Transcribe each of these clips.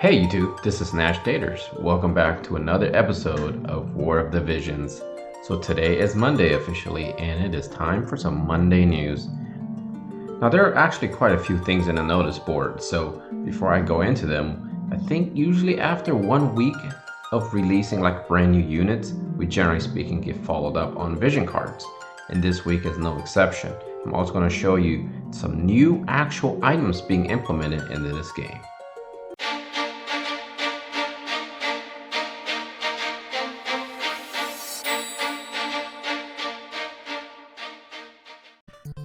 Hey YouTube, this is Nashtaters. Welcome back to another episode of War of the Visions. So today is Monday officially, and it is time for some Monday news. Now there are actually quite a few things in the notice board, so before I go into them, I think usually after 1 week of releasing like brand new units, we generally speaking get followed up on vision cards. And this week is no exception. I'm also going to show you some new actual items being implemented into this game.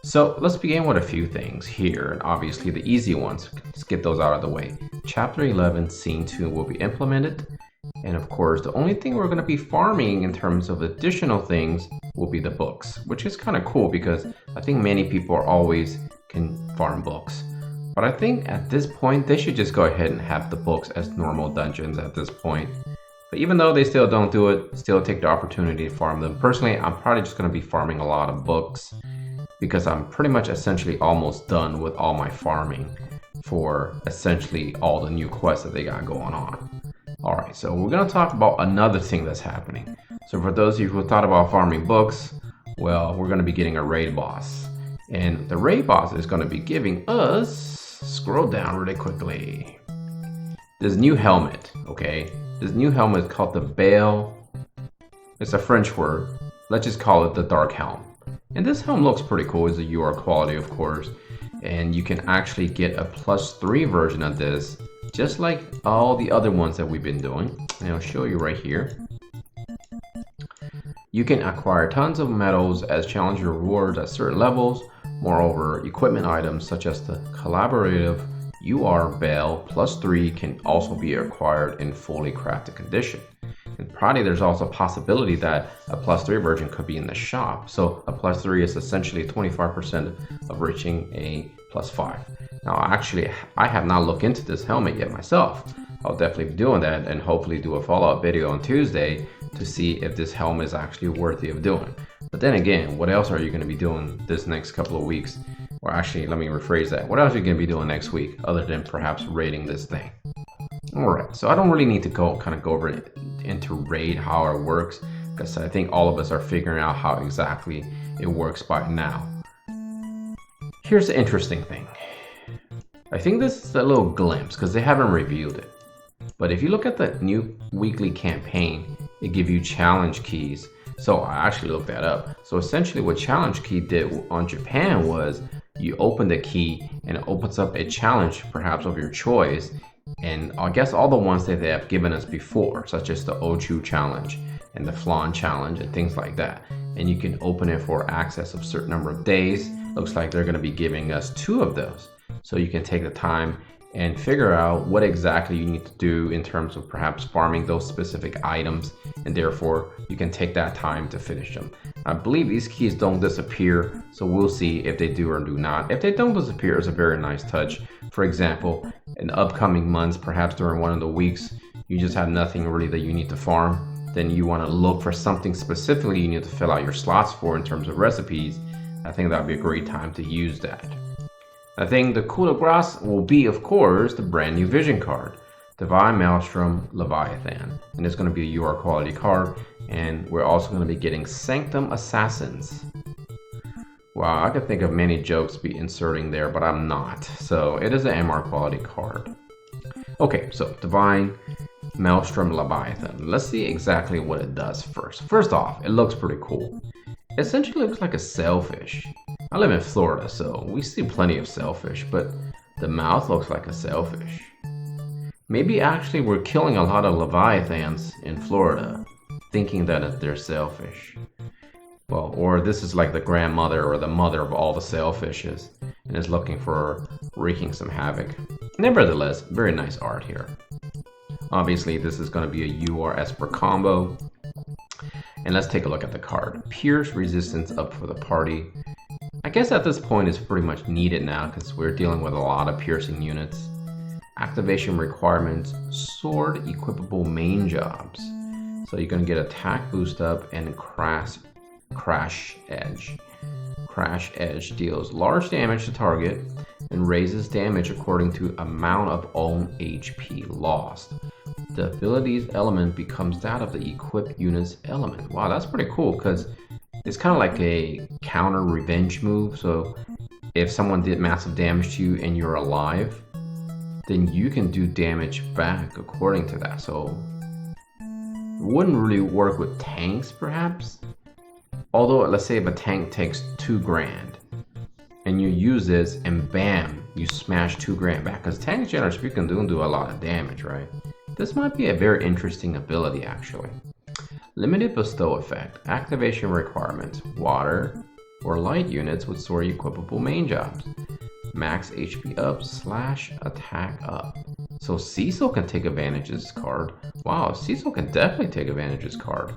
So let's begin with a few things here, and obviously the easy ones. Let's get those out of the way. Chapter 11 Scene 2 will be implemented, and of course the only thing we're going to be farming in terms of additional things will be the books, which is kind of cool because I think many people always can farm books. But I think at this point they should just go ahead and have the books as normal dungeons at this point. But even though they still don't do it, still take the opportunity to farm them. Personally, I'm probably just going to be farming a lot of books, because I'm pretty much essentially almost done with all my farming for essentially all the new quests that they got going on. Alright, so we're going to talk about another thing that's happening. So for those of you who thought about farming books, well, we're going to be getting a raid boss. And the raid boss is going to be giving us, scroll down really quickly, this new helmet, okay? This new helmet is called the Baal, it's a French word, let's just call it the Dark Helm. And this helm looks pretty cool. It's a UR quality, of course. And you can actually get a +3 version of this, just like all the other ones that we've been doing. And I'll show you right here. You can acquire tons of medals as challenge rewards at certain levels. Moreover, equipment items such as the collaborative UR Baal +3 can also be acquired in fully crafted condition. And probably there's also a possibility that a +3 version could be in the shop. So a +3 is essentially 25% of reaching a +5. Now actually, I have not looked into this helmet yet myself. I'll definitely be doing that and hopefully do a follow-up video on Tuesday to see if this helmet is actually worthy of doing. But then again, what else are you going to be doing this next couple of weeks? Or actually, let me rephrase that. What else are you going to be doing next week other than perhaps raiding this thing? Alright, so I don't really need to go over it into raid how it works, because I think all of us are figuring out how exactly it works by now. Here's the interesting thing. I think this is a little glimpse because they haven't revealed it. But if you look at the new weekly campaign, it gives you challenge keys. So I actually looked that up. So essentially what challenge key did on Japan was you open the key and it opens up a challenge perhaps of your choice. And I guess all the ones that they have given us before, such as the Ochu challenge and the Flan challenge and things like that. And you can open it for access of a certain number of days. Looks like they're going to be giving us 2 of those. So you can take the time and figure out what exactly you need to do in terms of perhaps farming those specific items. And therefore, you can take that time to finish them. I believe these keys don't disappear, so we'll see if they do or do not. If they don't disappear, it's a very nice touch. For example, in upcoming months, perhaps during one of the weeks, you just have nothing really that you need to farm. Then you want to look for something specifically you need to fill out your slots for in terms of recipes. I think that would be a great time to use that. I think the coup de grace will be, of course, the brand new vision card, Divine Maelstrom Leviathan. And it's going to be a UR quality card. And we're also going to be getting Sanctum Assassins. Wow, I could think of many jokes to be inserting there, but I'm not. So it is an MR quality card. Okay, so Divine Maelstrom Leviathan. Let's see exactly what it does first. First off, it looks pretty cool. It essentially looks like a sailfish. I live in Florida, so we see plenty of sailfish, but the mouth looks like a sailfish. Maybe actually we're killing a lot of leviathans in Florida, thinking that they're sailfish. Well, or this is like the grandmother or the mother of all the sailfishes and is looking for wreaking some havoc. Nevertheless, very nice art here. Obviously, this is going to be a UR Esper combo. And let's take a look at the card. Pierce resistance up for the party. I guess at this point it's pretty much needed now because we're dealing with a lot of piercing units. Activation requirements, sword equipable main jobs. So you're going to get attack boost up and crash edge. Crash edge deals large damage to target and raises damage according to amount of own HP lost. The ability's element becomes that of the equipped unit's element. Wow, that's pretty cool because it's kind of like a counter revenge move. So if someone did massive damage to you and you're alive, then you can do damage back according to that. So it wouldn't really work with tanks perhaps. Although let's say if a tank takes 2 grand and you use this and bam, you smash 2 grand back. Because tanks generally speaking don't do a lot of damage, right? This might be a very interesting ability actually. Limited bestow effect. Activation requirements. Water or light units with sword equipable main jobs. Max HP up / attack up. So Cecil can take advantage of this card. Wow, Cecil can definitely take advantage of this card.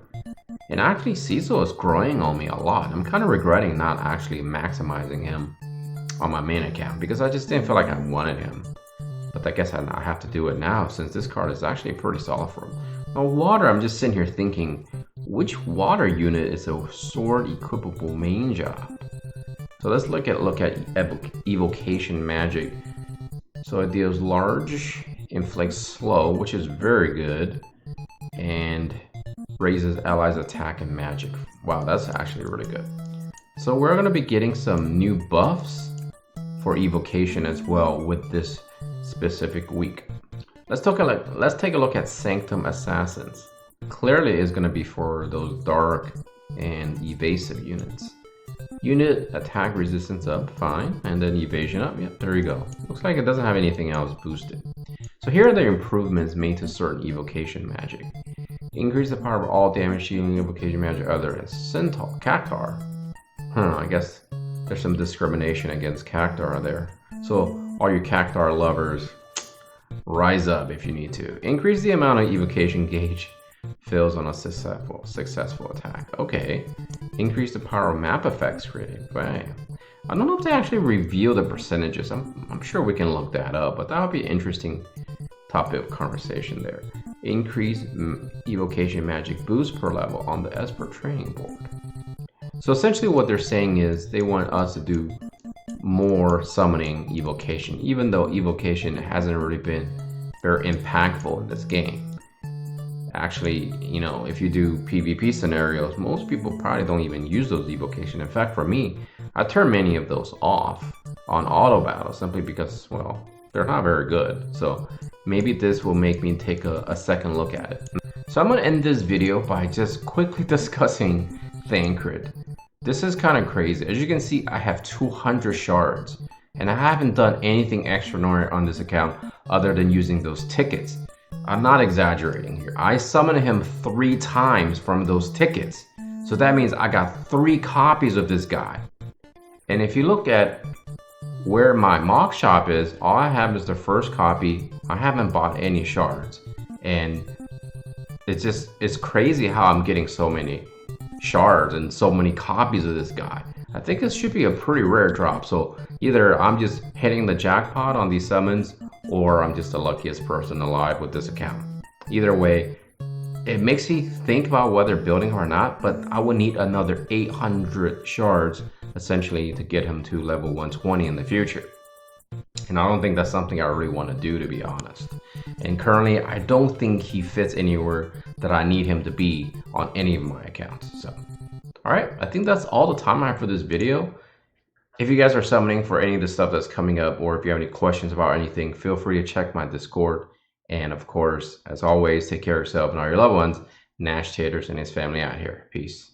And actually Cecil is growing on me a lot. I'm kind of regretting not actually maximizing him on my main account because I just didn't feel like I wanted him. But I guess I have to do it now since this card is actually pretty solid for him. Now water, I'm just sitting here thinking, which water unit is a sword equipable main job? So let's look at evocation magic. So it deals large, inflicts slow, which is very good, and raises allies attack and magic. Wow, that's actually really good. So we're going to be getting some new buffs for evocation as well with this specific week. Let's take a look at Sanctum Assassins. Clearly is going to be for those dark and evasive units. Unit attack resistance up, fine, and then evasion up. Yep, there you go. Looks like it doesn't have anything else boosted. So here are the improvements made to certain evocation magic. Increase the power of all damage shielding evocation magic other than Cactar. I guess there's some discrimination against Cactar there. So all you Cactar lovers, rise up if you need to. Increase the amount of evocation gauge fills on a successful attack. Okay. Increase the power of map effects created. Bam. I don't know if they actually reveal the percentages. I'm sure we can look that up, but that would be an interesting topic of conversation there. Increase evocation magic boost per level on the Esper training board. So essentially what they're saying is they want us to do more summoning evocation, even though evocation hasn't really been very impactful in this game. Actually, you know, if you do PvP scenarios, most people probably don't even use those evocation. In fact, for me, I turn many of those off on auto battle simply because, well, they're not very good. So maybe this will make me take a second look at it. So I'm going to end this video by just quickly discussing Thancred. This is kind of crazy. As you can see, I have 200 shards and I haven't done anything extraordinary on this account other than using those tickets. I'm not exaggerating here. I summoned him 3 times from those tickets. So that means I got 3 copies of this guy. And if you look at where my mock shop is, all I have is the first copy. I haven't bought any shards. And it's crazy how I'm getting so many shards and so many copies of this guy. I think this should be a pretty rare drop. So either I'm just hitting the jackpot on these summons, or I'm just the luckiest person alive with this account. Either way, it makes me think about whether building or not, but I would need another 800 shards essentially to get him to level 120 in the future. And I don't think that's something I really want to do, to be honest. And currently, I don't think he fits anywhere that I need him to be on any of my accounts. So, alright, I think that's all the time I have for this video. If you guys are summoning for any of the stuff that's coming up, or if you have any questions about anything, feel free to check my Discord. And of course, as always, take care of yourself and all your loved ones. Nashtaters and his family out here. Peace.